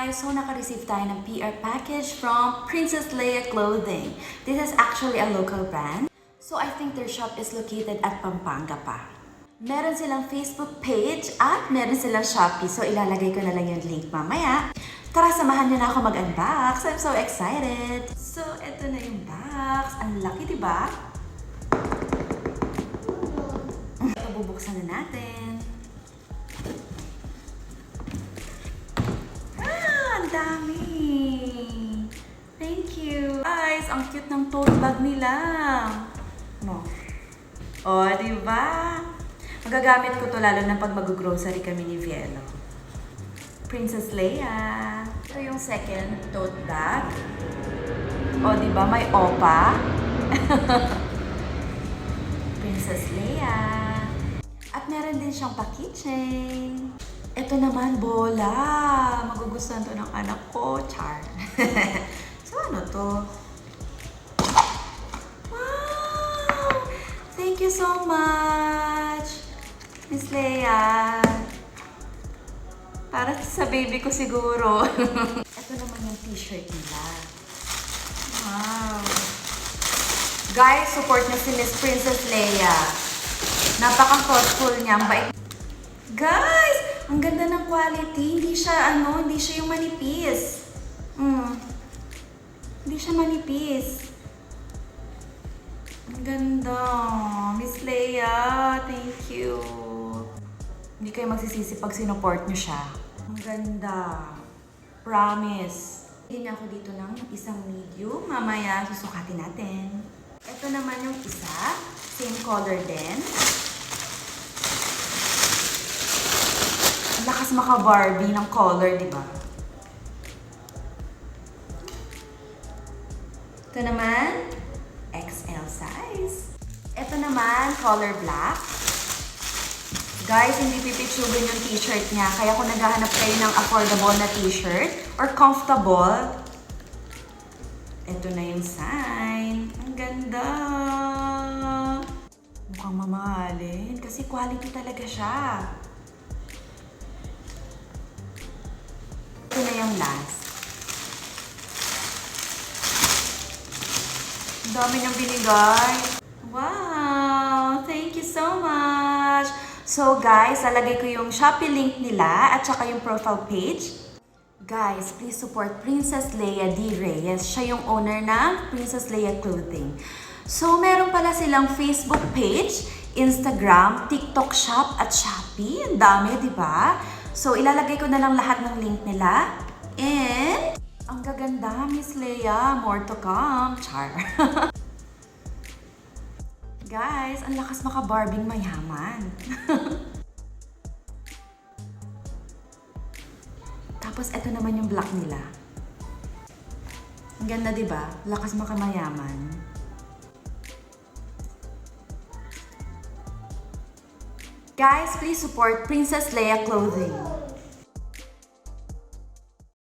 guys! So, naka-receive tayo ng PR package from Princess Leia Clothing. This is actually a local brand. So, I think their shop is located at Pampanga pa. Meron silang Facebook page at meron silang Shopee. So, ilalagay ko na lang yung link mamaya. Tara, samahan nyo na ako mag-unbox. I'm so excited! So, eto na yung box. Ang laki, diba? Ito, bubuksan na natin. Ang dami! Thank you! Guys, ang cute ng tote bag nila. No. O, diba? Magagamit ko to lalo na pag mag-grocery kami ni Vielo. Princess Leia. Ito yung second tote bag. O, diba? May opa. Princess Leia. At meron din siyang pa-keychain. Ito naman, bola. Magugustuhan to ng anak ko. Char. So, ano to? Wow! Thank you so much, Miss Leia. Para sa baby ko siguro. Ito naman yung t-shirt nila. Wow! Guys, support niyo si Miss Princess Leia. Napaka-thoughtful niya. Guys! Ang ganda ng quality. Hindi siya yung manipis. Hindi siya manipis. Ang ganda. Miss Leia, thank you. Hindi kayo magsisisi pag sinuport niyo siya. Ang ganda. Promise. Hindi ako dito ng isang medium. Mamaya susukatin natin. Ito naman yung isa. Same color din. Lakas maka-Barbie ng color, di ba? Ito naman, XL size. Ito naman, color black. Guys, hindi pipitsugin yung t-shirt niya. Kaya kung naghahanap kayo ng affordable na t-shirt or comfortable, ito na yung sign. Ang ganda! Mukhang mamahalin kasi quality talaga siya. Ito na yung last. Ang dami niyang binigay. Wow! Thank you so much! So guys, lalagay ko yung Shopee link nila at saka yung profile page. Guys, please support Princess Leia D. Reyes. Siya yung owner ng Princess Leia Clothing. So, meron pala silang Facebook page, Instagram, TikTok shop at Shopee. Ang dami, di ba? So, ilalagay ko na lang lahat ng link nila. And, ang gaganda, Miss Leia. More to come. Char. Guys, ang lakas maka-Barbing mayaman. Tapos, eto naman yung black nila. Ang ganda, diba? Lakas makamayaman. Guys, please support Princess Leia Clothing.